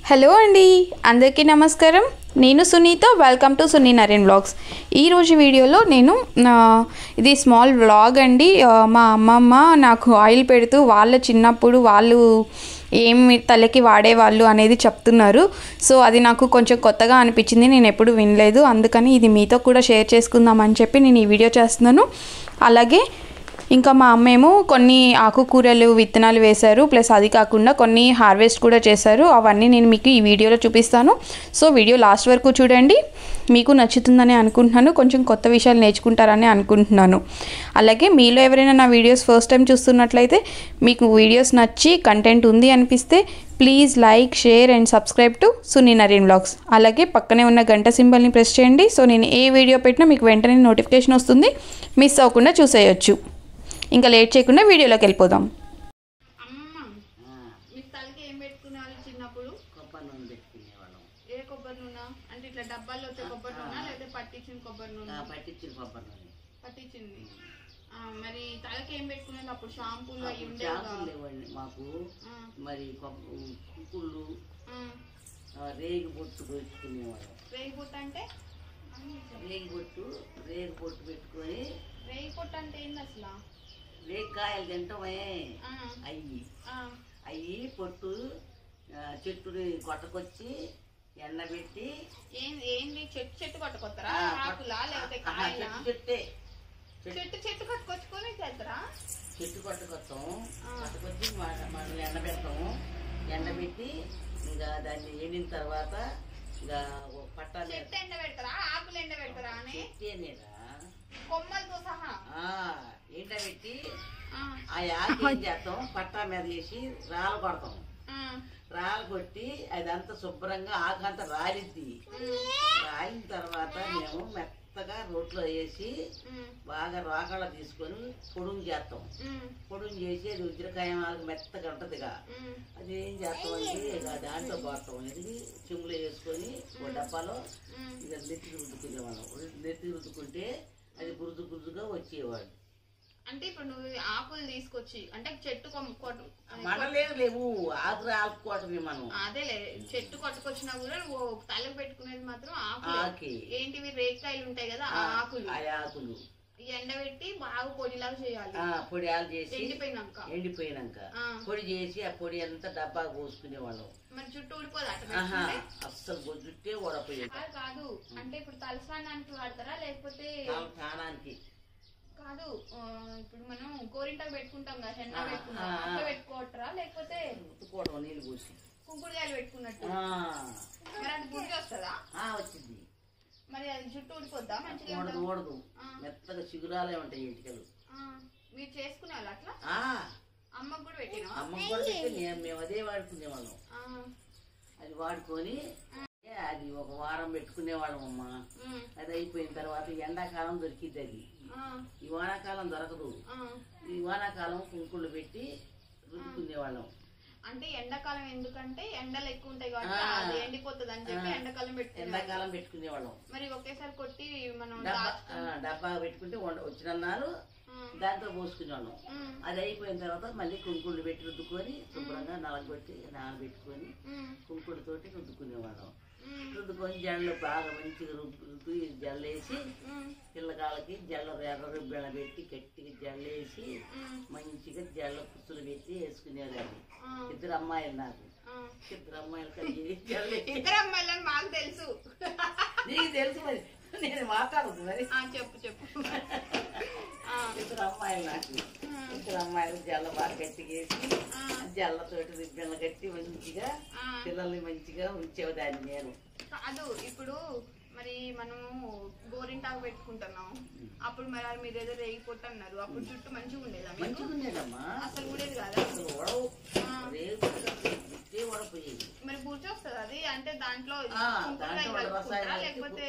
Hello అండి, అందరికీ నమస్కారం. నేను Sunitha. Welcome to Suni Naren vlogs. ఈరోజు వీడియోలో నేను ఇది స్మాల్ వ్లాగ్ అండి. మా అమ్మమ్మ నాకు ఆయిల్ పెడుతూ వాళ్ళ చిన్నప్పుడు వాళ్ళు ఏమి తలకి వాడేవాళ్ళు అనేది చెప్తున్నారు. సో అది నాకు కొంచెం కొత్తగా అనిపించింది, నేను ఎప్పుడు వినలేదు. అందుకని ఇది మీతో కూడా షేర్ చేసుకుందామని చెప్పి నేను ఈ వీడియో చేస్తున్నాను. అలాగే ఇంకా మా అమ్మ ఏమో కొన్ని ఆకుకూరలు విత్తనాలు వేశారు, ప్లస్ అది కాకుండా కొన్ని హార్వెస్ట్ కూడా చేశారు. అవన్నీ నేను మీకు ఈ వీడియోలో చూపిస్తాను. సో వీడియో లాస్ట్ వరకు చూడండి, మీకు నచ్చుతుందని అనుకుంటున్నాను. కొంచెం కొత్త విషయాలు నేర్చుకుంటారని అనుకుంటున్నాను. అలాగే మీలో ఎవరైనా నా వీడియోస్ ఫస్ట్ టైం చూస్తున్నట్లయితే, మీకు వీడియోస్ నచ్చి కంటెంట్ ఉంది అనిపిస్తే please like, share and subscribe to Suni Naren vlogs. అలాగే పక్కనే ఉన్న గంట సింబల్ని ప్రెస్ చేయండి. సో నేను ఏ వీడియో పెట్టినా మీకు వెంటనే నోటిఫికేషన్ వస్తుంది, మిస్ అవ్వకుండా చూసేయచ్చు. ఇంకా లేట్ చేయకుండా వీడియోలోకి వెళ్ళిపోదాం. అమ్మమ్మ, మీ తలకి ఏం పెట్టుకునేవాళ్ళు చిన్నప్పుడు? కొబ్బరి నూనె పెట్టుకునేవాళ్ళం. ఏ కొబ్బరి నూనె అంటే ఇట్లా డబ్బాల్లో వచ్చే కొబ్బరి నూనె లేదా పట్టించిన కొబ్బరి నూనె? పట్టించిన కొబ్బరి నూనె పట్టించింది. మరి తలకి ఏం పెట్టుకునేది అప్పుడు? షాంపూలు అవి షాంపూలు లేవండి మాకు. మరి కుక్కుళ్ళు, రేగి బొట్టు పెట్టుకునేవాళ్ళం. రేగి పొట్టు అంటే? రేగి బొట్టు పెట్టుకొని. రేగి పొట్టు అంటే ఏంది అసలు? రేగికాయలు తింటామే అయ్యి పొట్టు చెట్టుని కొట్టకొచ్చి ఎండబెట్టి. ఏంది చెట్టు కొట్టుకొస్తారా? ఆకులా లేకపోతే కాయలా? చెట్టు కట్టుకొచ్చుకొని చేస్తారా? చెట్టు కొట్టుకొస్తాం, కొట్టుకొచ్చి మనం ఎండబెడతాము. ఎండబెట్టి ఇంకా దాన్ని ఎండిన తర్వాత ఇంకా పట్టాలి. చెట్టు ఎండ పెడతారా? ఆకులు ఎండ పెడతారా? అని కొమ్మలతో సహా ఎండబెట్టి ఆ ఆకు ఏం చేస్తాం, పట్టా మీద వేసి రాళ్ళు కొడతాం. రాళ్ళు కొట్టి అదంతా శుభ్రంగా ఆకంతా రాలిద్ది. రాలిన తర్వాత మేము మెత్తగా రోట్లో వేసి బాగా రోకళ్ళ తీసుకొని పొడుగు చేస్తాం. పొడుగు చేసి అది ఉజ్జరకాయ మెత్తగా ఉంటదిగా, అది ఏం చేస్తామంటే ఇక దాంట్లో పోతాం. ఇది చెంబులో వేసుకొని ఒక డబ్బాలో ఇక నెత్తికి రుద్దుకునేవాళ్ళం. నెత్తికి రుద్దుకుంటే అది గురుదుగా వచ్చేవాడు. అంటే ఇప్పుడు నువ్వు ఆకులు తీసుకొచ్చి అంటే చెట్టు మనలేదు లేవు, ఆకులు ఆకుకోవటమే మనం. అదేలే, చెట్టు కొట్టుకొచ్చినా కూడా నువ్వు తలకు పెట్టుకునేది మాత్రం ఆకు. ఏంటివి? రేగికాయలు ఉంటాయి కదా, ఆ ఆకులు. ఎండబెట్టి బాగా పొడిలాగా చేయాలి. పొడియాలు చేసి ఎండిపోయినాక పొడి చేసి ఆ పొడి అంతా డబ్బా పోసుకునే వాళ్ళం. మరి జుట్టు ఊడిపోదు అస్సలు జుట్టే ఊడపోయేది కాదు. అంటే ఇప్పుడు తలస్నానానికి వాడతారా లేకపోతే స్నానానికి? కాదు, ఇప్పుడు మనం గోరింటాకు పెట్టుకుంటాం కదా, హెన్నా పెట్టుకుంటాం, అట్లా పెట్టుకోవటరా లేకపోతే నీళ్ళు పోసి కుంకుడుకాయలు పెట్టుకున్నట్టు? మరి అది గుడి వస్తుందా? వచ్చింది. మరి అది జుట్టు ఊడిపోద్దా? మంచిగా ఊడదు, మెత్తగా చిగురాలే ఉంటాయి ఇంటికలు. మీరు చేసుకునే వాళ్ళు అట్లా? అమ్మకు కూడా పెట్టినా? అమ్మకు కూడా పెట్టి మేము అదే వాడుకునేవాళ్ళం. అది వాడుకొని అది ఒక వారం పెట్టుకునేవాళ్ళం అమ్మ. అది అయిపోయిన తర్వాత ఎండాకాలం దొరికిద్ది. అది ఈ వానాకాలం దొరకదు. ఈ వానాకాలం కుంకుళ్ళు పెట్టి రుద్దుకునేవాళ్ళం. అంటే ఎండాకాలం ఎందుకంటే ఎండలు ఎక్కువ ఉంటాయి కాబట్టి అది ఎండిపోతుంది అని చెప్పి ఎండాకాలం పెట్టుకునేవాళ్ళం. మరి ఒకేసారి కొట్టి మనం డబ్బా పెట్టుకుంటే వచ్చినన్నారు దాంతో పోసుకునేవాళ్ళం. అది అయిపోయిన తర్వాత మళ్ళీ కుంకుళ్ళు పెట్టి రుద్దుకొని శుభ్రంగా నలగొట్టి నానబెట్టుకొని కుంకుడుతోటి రుద్దుకునేవాళ్ళం. రుద్దుకొని జల్లు బాగా మంచిగా రుద్దు జల్లేసి పిల్లకాలకి జల్ల ఎర్ర రుబ్బెళ్ళ పెట్టి గట్టిగా జల్లేసి మంచిగా జల్ల పుచ్చులు పెట్టి వేసుకునేదాన్ని. ఇద్దరు అమ్మాయిలు నాకు. ఇద్దరు అమ్మాయిలు కలిగి ఇద్దరు అమ్మాయిలని మాకు తెలుసు. నీకు తెలుసు మరి, నేను మాట్లాడదు మరి. చెప్పు. ఇద్దరు అమ్మాయిలు నాకు. ఇద్దరు అమ్మాయిలు జల్ల బాగా గట్టిగేసి జల్లతోటి రిబ్బెళ్ళ కట్టి మంచిగా పిల్లల్ని మంచిగా ఉంచేదాన్ని నేను. కాదు, ఇప్పుడు మరి మనము గోరింటాకు పెట్టుకుంటున్నాం, అప్పుడు మరి మీరు ఏదో రేగి పొట్టు అన్నారు, అప్పుడు జుట్టు మంచిగా ఉండేదా? మంచిగా ఉండేదమ్మా, అసలు ఉండేది కదా. మరి బుర్జ వస్తుంది అది? అంటే దాంట్లో లేకపోతే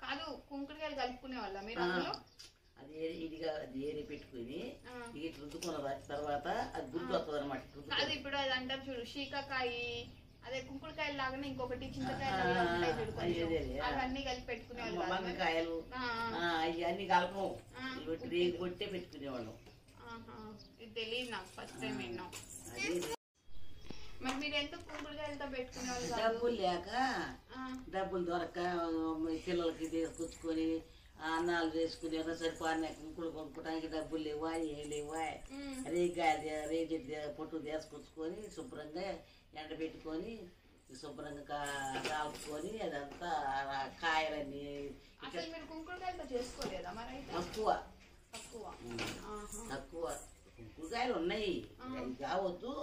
కాదు, కుంకుడుకాయలు కలుపుకునే వాళ్ళ మీరు అందులో? అది ఇదిగా అది ఏరి పెట్టుకుని ఇటు రుద్దుకున్న తర్వాత అది గుర్తు వస్తుంది అనమాట. కాదు, ఇప్పుడు అది అంటారు చూడు, శీకాకాయ, అదే కుంకుడుకాయలు లాగానే ఇంకొకటి చింతకాయలు అవన్నీ కలిపి పెట్టుకునే వాళ్ళు. వంకాయలు అవన్నీ కలపం, రేగి కొట్టే పెట్టుకునేవాళ్ళం. ఇది తెలియదు నాకు, ఫస్ట్ టైం విన్నాం. మరి మీరు ఎందుకు కుంకుడుకాయలతో పెట్టుకునేవాళ్ళు? డబ్బులు లేక, డబ్బులు దొరక్క పిల్లలకి తీసుకొచ్చుకొని అన్నాలు చేసుకుని సరిపోయిన కుంకుడు కొనుక్కోవడానికి డబ్బులు లేవా, ఏం లేవా, రేగి పొట్టు తీసుకొచ్చుకొని శుభ్రంగా ఎండబెట్టుకొని శుభ్రంగా కాల్చుకొని అదంతా కాయలన్నీ తక్కువ తక్కువ కుంకుడుకాయలు ఉన్నాయి, అవి కావద్దు.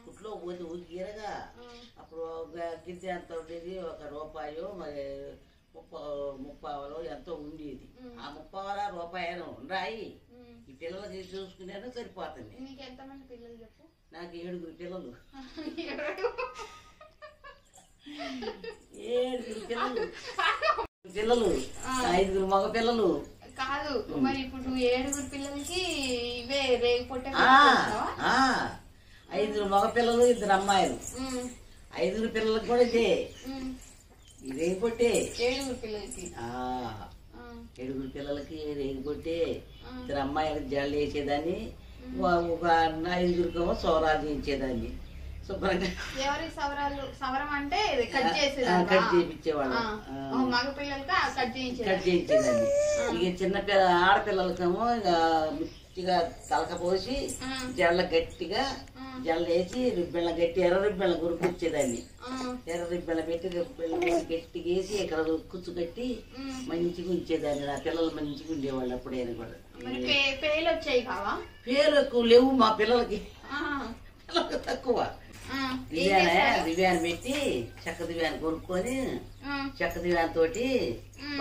కుట్లో పోతే ఊరిగిరగా అప్పుడు గిద్దె ఎంత ఉండేది, 1 రూపాయో మరి 30 ఎంతో ఉండేది. ఆ 30 రూపాయలు ఉన్నాయి. ఈ పిల్లలకి చూసుకునే సరిపోతుంది. నాకు 7 పిల్లలు. 7 పిల్లలు, 5 మగ పిల్లలు. కాదు మరి ఇప్పుడు 7 పిల్లలకి ఇవే రేగి పొట్ట. 5 మగ పిల్లలు, 2 అమ్మాయిలు. 5 పిల్లలకు కూడా ఇదే రేగి పొట్టే. 7 పిల్లలకి 7 పిల్లలకి రేగి పొట్టే. 2 అమ్మాయిలకు జల్లు వేసేదాన్ని, ఒక 5 సౌరాలు చేయించేదాన్ని శుభ్రంగా. ఎవరి సవరాలు? సవరం అంటే కట్ చేయించేవాళ్ళం. మగ పిల్లలకి కట్ చేయించేదాన్ని. ఇక చిన్న ఆడపిల్లలకేమో ఇక మంచిగా తలకపోసి జల్ల గట్టిగా జల్లేసి రిబ్బెళ్ళ గట్టి ఎర్ర రిబ్బెళ్ళ గురికొచ్చేదాన్ని. ఎర్ర రిబ్బెళ్ళ పెట్టి గట్టిగా వేసి ఇక్కడ కుచ్చు కట్టి మంచిగా ఉంచేదాన్ని. నా పిల్లలు మంచిగా ఉండేవాళ్ళు అప్పుడైనా కూడా. పేలు వచ్చాయి కావా? పేలు ఎక్కువ లేవు మా పిల్లలకి, తక్కువ. దివ్యాన్ని పెట్టి చెక్క దివ్యాన్ని కొనుక్కొని చెక్క దివ్యాన్ని తోటి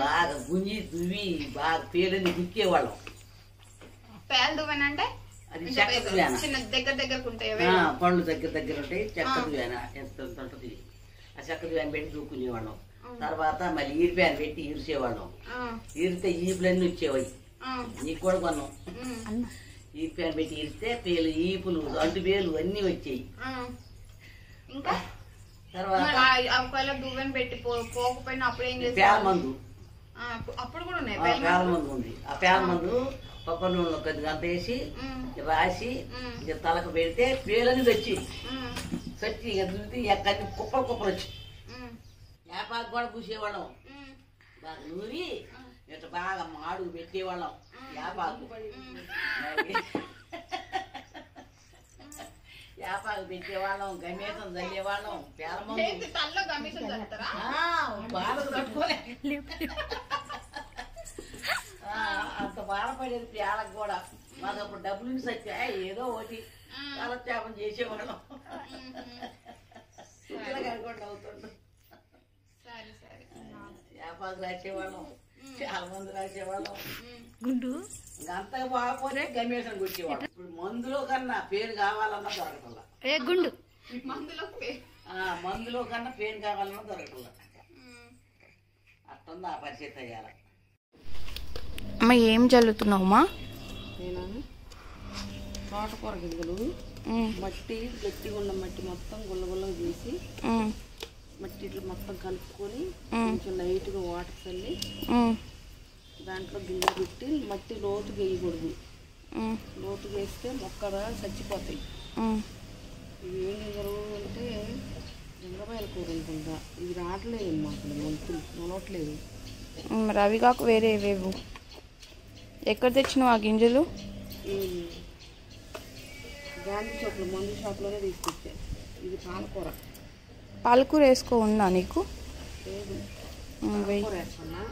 బాగా గుంజి దువ్వి బాగా పేరుని గుక్కేవాళ్ళం. పేలు దువ్వనంటే అది చెక్క దివ్యాన, దగ్గర పండ్లు దగ్గర ఉంటాయి. చెక్క దివ్యాన ఎంత ఉంటది, ఆ చెక్క దివ్యాన్ని పెట్టి దూకునేవాళ్ళం. తర్వాత మళ్ళీ ఈరిపాయను పెట్టి ఈరిసేవాళ్ళం. ఈరితే ఈపులన్నీ వచ్చేవాయి. నీకు కూడా కొన్నాం. ఈరిపాయను పెట్టి ఈరిస్తే పేలు, ఈపులు, అంటు పేలు అన్నీ వచ్చాయి. ఇంకా తర్వాత దువ్వెని పెట్టి పోకపోయినా అప్పుడు ఏం చేసి పేల మందు, అప్పుడు కూడా ఉన్నాయి. పేల మందు ఉంది. ఆ పేల మందు కొబ్బరి నూనెలో 1 గంట వేసి రాసి ఇక తలకు పెడితే పేలని వచ్చి ఇక దువ్వితే ఎక్కడి కుప్పలు వచ్చి వేపాకు కూడా పూసేవాళ్ళం. బాగా నూరి ఇట్లా బాగా మాడుగు పెట్టేవాళ్ళం. వేపాకు పెట్టేవాళ్ళం, గమేసం చల్లేవాళ్ళం. పేల మందు బాధకు తట్టుకోలే, అంత బాధపడేది పేలకు కూడా. మాకు అప్పుడు డబ్బులు సచ్చా ఏదో ఒకటి కాలక్షేపం చేసేవాళ్ళం. కూడా అవుతుండు. వ్యాపారం రాసేవాళ్ళం, చాలా మంది రాసేవాళ్ళం. అంతగా బాగపోతే గమేషన్ కొట్టేవాళ్ళం. ఇప్పుడు మందులో కన్నా పేరు కావాలన్నా దొరకటల్లా. మందులో కన్నా పేరు కావాలన్నా దొరకటల్లా. అట్టుంది ఆ పరిస్థితి అయ్యాల. అమ్మ ఏం చల్లుతున్నావమ్మా? నేను తోటకూర గింజలు మట్టి, గట్టిగా ఉన్న మట్టి మొత్తం గుల్లగుల్లగా చేసి మట్టి ఇట్లా మొత్తం కలుపుకొని కొంచెం లైట్గా వాటర్ చల్లి దాంట్లో గింజలు పెట్టి మట్టి లోతుగా వేయకూడదు. లోతుగా వేస్తే మొక్కలు చచ్చిపోతాయి. ఇవి ఏం గింజలు అంటే గింజపాయల కూర అనుకుంటా. ఇవి రావట్లేదు మాకు, మొలకలు మొలవట్లేదు. మరి అవి కాక వేరే ఏవేవు ఎక్కడ తెచ్చినావు ఆ గింజలు? గాంధీ షాప్లో, మందు షాప్లోనే తీసుకొచ్చా. ఇది పాలకూర. పాలకూర వేసుకో ఉందా నీకు? లేదు, వేసుకున్నా.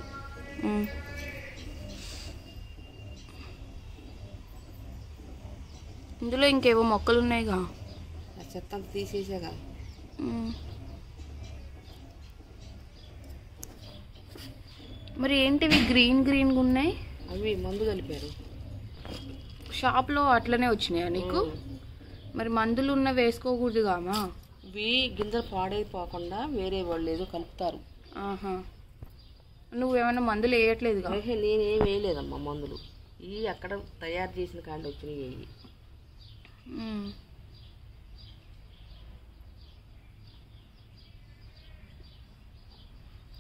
ఇందులో ఇంకేవో మొక్కలు ఉన్నాయిగా, ఆ చెత్త తీసేసాగా. మరి ఏంటివి గ్రీన్గా ఉన్నాయి? అవి మందు కలిపారు. షాప్లో అట్లనే వచ్చినాయా నీకు? మరి మందులు ఉన్న వేసుకోకూడదుగామా? ఇవి గింజలు పాడైపోకుండా వేరే వాళ్ళు ఏదో కలుపుతారు. నువ్వేమన్నా మందులు వేయట్లేదుగా? నేనేం వేయలేదమ్మా మందులు. ఇవి అక్కడ తయారు చేసిన కాళ్ళు వచ్చినాయి.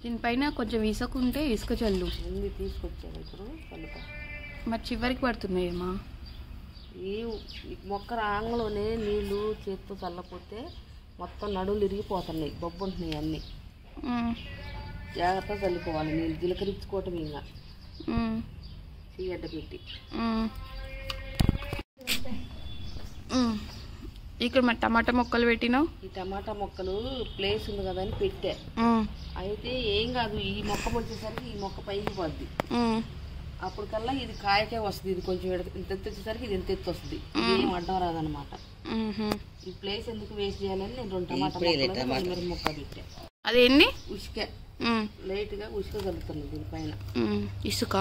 దీనిపైన కొంచెం ఇసుక ఉంటే ఇసుక చల్లు. తీసుకొచ్చాను ఇప్పుడు కలుపు. మరి చివరికి పడుతున్నాయమ్మా? ఈ మొక్క రాంగలోనే నీళ్లు చేత్తో చల్లపోతే మొత్తం నడువులు ఇరిగిపోతున్నాయి, బొబ్బు ఉంటున్నాయి అన్నీ. జాగ్రత్తగా చల్లుకోవాలి, నీళ్ళు జీలకరించుకోవటం ఇంకా చీగడ్డ పెట్టి. ఇక్కడ మరి టమాటా మొక్కలు పెట్టినావు. ఈ టమాటా మొక్కలు ప్లేస్ ఉంది కదా అని పెట్టా. అయితే ఏం కాదు, ఈ మొక్క వచ్చేసరికి ఈ మొక్క పైకి పోద్ది, అప్పటికల్లా ఇది కాయకే వస్తుంది. ఇది కొంచెం ఇంత వచ్చేసరికి ఇది ఇంత ఎత్తు వస్తుంది, ఏం అడ్డం రాదనమాట. ఈ ప్లేస్ ఎందుకు వేస్ట్ చేయాలని నేను 2 టమాటా మొక్కలు మొక్క పెట్టా. అదేంటి ఉసుక, లైట్ గా ఉసుక కలుపుతున్నాను దీనిపైన. ఇసుక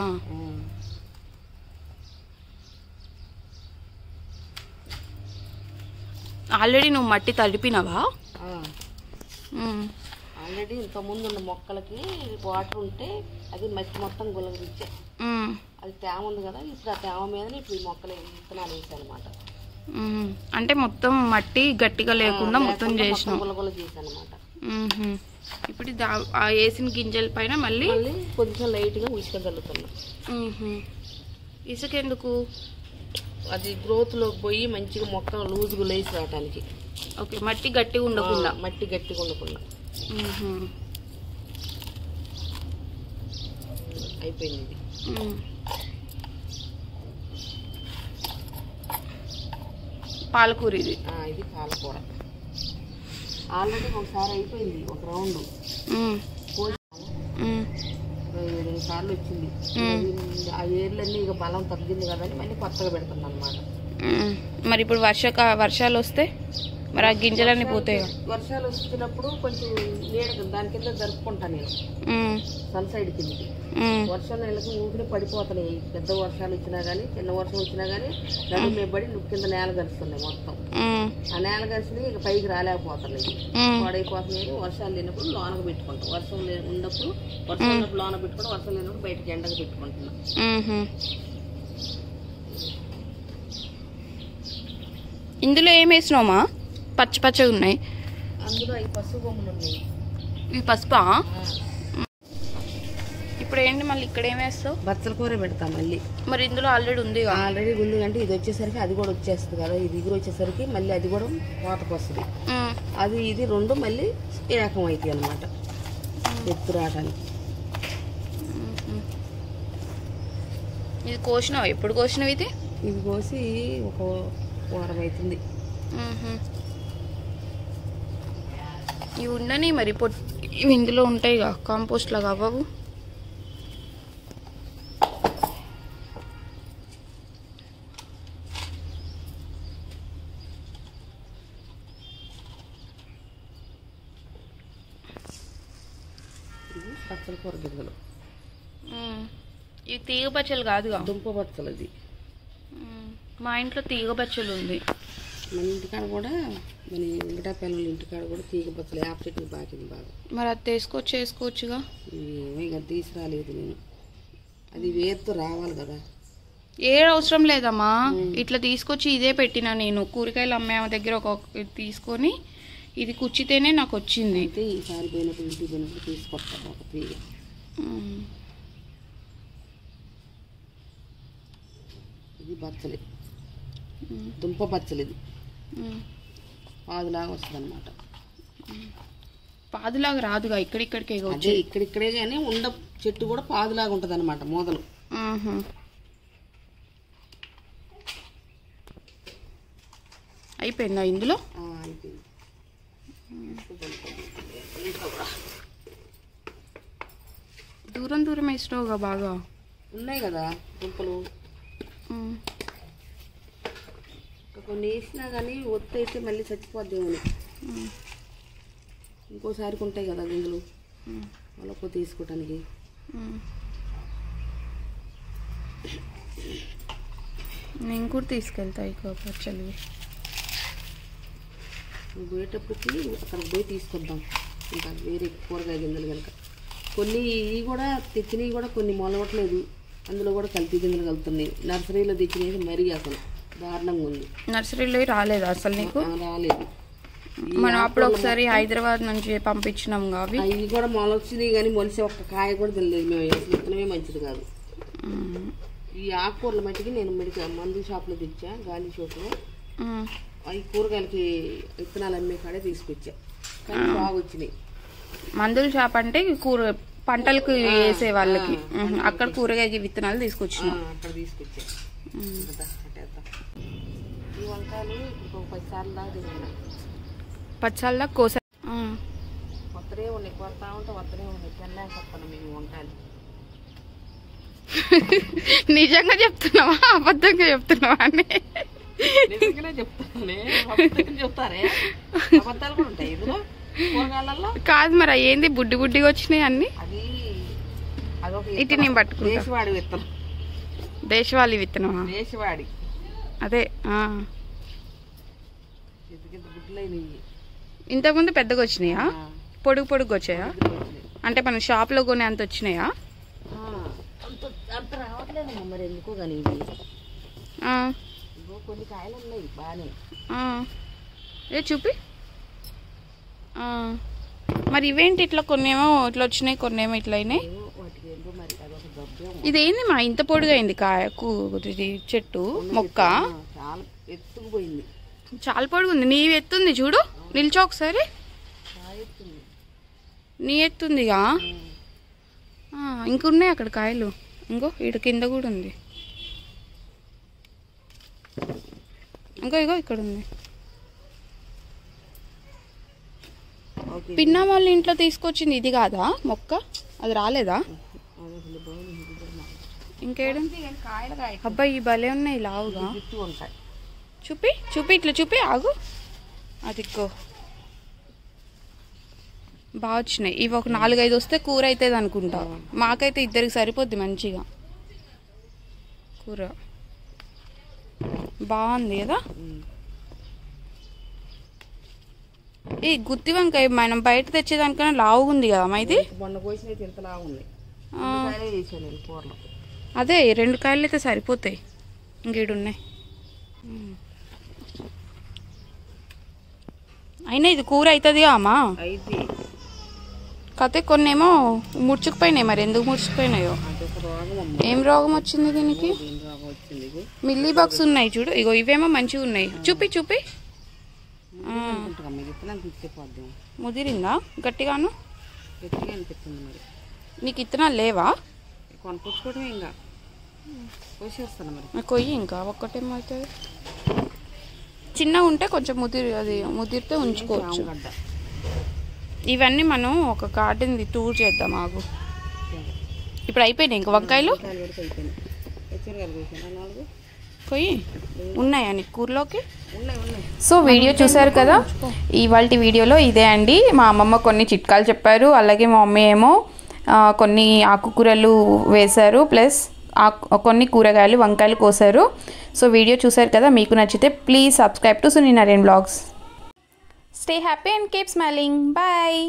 ఆల్రెడీ నువ్వు మట్టి తడిపినావా? ఆల్రెడీ ఇంతకుముందు ఉన్న మొక్కలకి వాటర్ ఉంటే అది మట్టి మొత్తం గుల్లగిచ్చా. అది తేమ ఉంది కదా, ఇప్పుడు ఆ తేమ మీదనే ఇప్పుడు ఈ మొక్కలు విత్తనాలు వేసాను అనమాట. అంటే మొత్తం మట్టి గట్టిగా లేకుండా మొత్తం చేసిన గుల్లగుల్ల చేశాను అనమాట. ఇప్పుడు ఆ వేసిన గింజల పైన మళ్ళీ కొంచెం లైట్ గా ఉసుక చల్లుతున్నాం. ఇసుక ఎందుకు? అది గ్రోత్ లోకి పోయి మంచిగా మొక్క లూజ్గా లేసి రావటానికి. ఓకే, మట్టి గట్టిగా ఉండకుండా. మట్టి గట్టిగా ఉండకుండా. అయిపోయింది ఇది. పాలకూర ఇది. ఇది పాలకూర ఆల్రెడీ ఒకసారి అయిపోయింది, ఒక రౌండ్ 7 సార్లు వచ్చింది. ఆ ఏర్లన్నీ ఇక బలం తగ్గింది కదా అని మళ్ళీ కొత్తగా పెడుతుంది అనమాట. మరి ఇప్పుడు వర్షాలు వస్తే మరి ఆ గింజలన్నీ పోతాయి. వర్షాలు వచ్చినప్పుడు కొంచెం నీడ దాని కింద జరుపుకుంటాను నేను, సన్ సైడ్ కిందకి. వర్షం నెలకు ఊపిరి పడిపోతున్నాయి. పెద్ద వర్షాలు వచ్చినా కానీ చిన్న వర్షం వచ్చినా కానీ నడుము మెబ్బడి కింద నేల గరుస్తున్నాయి మొత్తం. ఆ నేల గరిచినవి ఇక పైకి రాలేకపోతున్నాయి, పాడైపోతున్నాయి. వర్షాలు లేనప్పుడు లోనకు పెట్టుకుంటాం, వర్షం ఉన్నప్పుడు లోన పెట్టుకుంటాం, వర్షం లేనప్పుడు బయటకి ఎండకు పెట్టుకుంటున్నాం. ఇందులో ఏం వేసినావమ్మా? పచ్చ పచ్చగా ఉన్నాయి. అందులో ఈ పసుపు బొమ్మలు ఉన్నాయి. ఇవి పసుపా? ఇప్పుడు ఏంటి మళ్ళీ ఇక్కడ ఏం వేస్తావు? బచ్చల కూర పెడతాం మళ్ళీ. మరి ఇందులో ఆల్రెడీ ఉంది. ఆల్రెడీ ఉంది అంటే ఇది వచ్చేసరికి అది కూడా వచ్చేస్తుంది కదా, ఇది ఎగురు వచ్చేసరికి మళ్ళీ అది కూడా వాటకు వస్తుంది. అది ఇది 2 మళ్ళీ ఏకం అవుతాయి అనమాట ఎత్తు రావడానికి. ఇది కోసినావు? ఎప్పుడు కోసినావు ఇది? ఇది కోసి ఒక వారం అవుతుంది. ఇవి ఉండని మరి ఇవి ఇందులో ఉంటాయి కాంపోస్ట్ లాగా అవ్వవు? పచ్చల కూర గింజలు. ఇవి తీగ బచ్చలు కాదుగా, దుంప బచ్చలు. అది మా ఇంట్లో తీగ బచ్చలు ఉంది. మన ఇంటికాడ కూడా, మన వెంకటాపల్లి ఇంటికాడ కూడా తీగ బచ్చలు యాప్ చెట్టు బాకింది బాగా. మరి అది చేసుకోవచ్చుగా. ఏమో ఇక తీసుకురాలేదు నేను, అది వేరుతో రావాలి కదా. ఏ అవసరం లేదమ్మా, ఇట్లా తీసుకొచ్చి ఇదే పెట్టినా నేను. కూరగాయలు అమ్మే దగ్గర ఒక తీసుకొని ఇది కుచ్చితేనే నాకు వచ్చింది. అయితే ఈసారి పోయినప్పుడు ఇంటికి పోయినప్పుడు తీసుకొస్తాను ఒక తీగ. ఇది బచ్చలి, దుంప బచ్చలి. ఇది పాదులాగా వస్తుంది అనమాట. పాదులాగా రాదుగా, ఇక్కడిక్కడికే. అదే ఇక్కడిక్కడే కానీ ఉండ చెట్టు కూడా పాదులాగా ఉంటుంది అనమాట, మొదలు. అయిపోయిందా ఇందులో? అయిపోయింది. దూరం దూరం వేసినావుగా, బాగా ఉన్నాయి కదా దుంపలు. కొన్ని వేసినా కానీ ఒత్తి అయితే మళ్ళీ చచ్చిపోద్దేమని. ఇంకోసారికి ఉంటాయి కదా గింజలు వాళ్ళకు తీసుకోవటానికి. నేను కూడా తీసుకెళ్తా ఇక పచ్చళ్ళు. నువ్వు పోయేటప్పటికి అక్కడికి పోయి తీసుకొద్దాం, ఇంకా వేరే కూరగాయ గింజలు కనుక. కొన్ని ఇవి కూడా తెచ్చినవి కూడా కొన్ని మొలవట్లేదు, అందులో కూడా కల్తీ గింజలు కలుపుతున్నాయి. నర్సరీలో తెచ్చినవి మరీ అసలు దారుణంగా ఉంది. నర్సరీలో రాలేదు అసలు నీకు? రాలేదు. మనం అప్పుడు ఒకసారి హైదరాబాద్ నుంచి పంపించినాం అవి. అవి కూడా మొలొచ్చినాయి కానీ మొలిసి ఒక్క కాయ కూడా తినలేదు మేము. విత్తనమే మంచిది కాదు. ఈ ఆకుకూరల మట్టికి నేను మందు షాప్లో తెచ్చా, గాంధీ షాప్లో. ఈ కూరగాయలకి విత్తనాలు అమ్మే కాడే తీసుకొచ్చా, కానీ బాగా వచ్చినాయి. మందుల షాప్ అంటే పంటలకు వేసే వాళ్ళకి, అక్కడ కూరగాయ విత్తనాలు తీసుకొచ్చినాం. అక్కడ తీసుకొచ్చా. ఈ వంకాయలు ఇప్పుడు 10 సార్లు దాకా తిన్నా. 10 సార్లు దాకా కోసా. వత్తనే ఉన్నాయి, కొడతా ఉంటే వత్తనే ఉన్నాయి. తెల్లా చెప్పను మేము వంకాయలు. నిజంగా చెప్తున్నావా అబద్ధంగా చెప్తున్నావా అని? నిజంగానే చెప్తానే, అబద్ధంగా చెప్తారే. అబద్ధాలు కూడా ఉంటాయి ఇందులో కూరగాయలలో. కాదు మరి ఏంది బుడ్డి బుడ్డిగా వచ్చినాయి అన్ని? అది అదొక ఇటు నేను పట్టుకుంటా. దేశవాడి విత్తనం. దేశవాళీ విత్తనమా? దేశవాడి అదే. గుడ్లైనవి. ఇంతకుముందు పెద్దగా వచ్చినాయా? పొడుగు పొడుగు వచ్చాయా? అంటే మన షాప్లో కొనే అంత వచ్చినాయా? అంత రావట్లేదు మరి ఎందుకో కానీ. ఇవి కొన్ని కాయలు ఉన్నాయి బాగానే. ఏ చూపి. మరి ఇవేంటి ఇట్లా కొన్నేమో ఇట్లా వచ్చినాయి, కొన్నేమో ఇట్లా అయినాయి. వాటికి ఏంటో మరి అదొక గబ్బేమో. ఇదేంది మా ఇంత పొడుగా అయింది చెట్టు మొక్క? చాలా ఎత్తుకుపోయింది. చాలా పొడుగుంది. నీ ఎత్తుంది చూడు, నిల్చో ఒకసారి. నీ ఎత్తుందిగా. ఇంకున్నాయి అక్కడ కాయలు. ఇంకో ఇటు కింద కూడా ఉంది. ఇంకో ఇగో ఇక్కడ ఉంది. పిన్న వాళ్ళ ఇంట్లో తీసుకొచ్చింది ఇది కాదా మొక్క? అది రాలేదా? ఇంకేడు అబ్బాయి ఈ భలే ఉన్నాయి లావుగా. చూపి చూపి ఇట్లా చూపి. ఆగు. అదిగో బాగా వచ్చినాయి. ఇవి ఒక 4-5 వస్తే కూర అవుతుంది అనుకుంటా. మాకైతే ఇద్దరికి సరిపోద్ది మంచిగా కూర. బాగుంది కదా. ఈ గుత్తి వంకాయ మనం బయట తెచ్చేదానికన్నా లావుగా ఉంది కదా అమ్మా ఇది. అదే 2 కాయలు అయితే సరిపోతాయి. ఇంకేడున్నాయి. అయినా ఇది కూర అవుతుందిగా అమ్మా. కాకపోతే కొన్నేమో ముడుచుకుపోయినాయి. మరి ఎందుకు ముడుచుకుపోయినాయో? ఏం రోగం వచ్చింది దీనికి? మిల్లీ బగ్స్ ఉన్నాయి చూడు. ఇగో ఇవేమో మంచిగా ఉన్నాయి. చూపి చూపి. ముదిరిందా గట్టిగాను? నీకు ఇత్తనాలు లేవా? కొయ్యి. ఇంకా ఒక్కటేమో అవుతుంది. చిన్నగా ఉంటే కొంచెం ముదిరితే ఉంచుకోవచ్చు. ఇవన్నీ మనం ఒక గార్డెన్ టూర్ చేద్దాం. ఆగు. ఇప్పుడు అయిపోయినాయి ఇంకా వంకాయలు. కొయ్యి. ఉన్నాయా నీకు కూరలోకి? సో వీడియో చూసారు కదా. ఇవాళ వీడియోలో ఇదే అండి. మా అమ్మమ్మ కొన్ని చిట్కాలు చెప్పారు, అలాగే మా మమ్మీ ఏమో కొన్ని ఆకుకూరలు వేశారు, ప్లస్ కొన్ని కూరగాయలు వంకాయలు కోసారు. సో వీడియో చూసారు కదా. మీకు నచ్చితే please subscribe to Suni Naren blogs. Stay happy and keep smiling. Bye.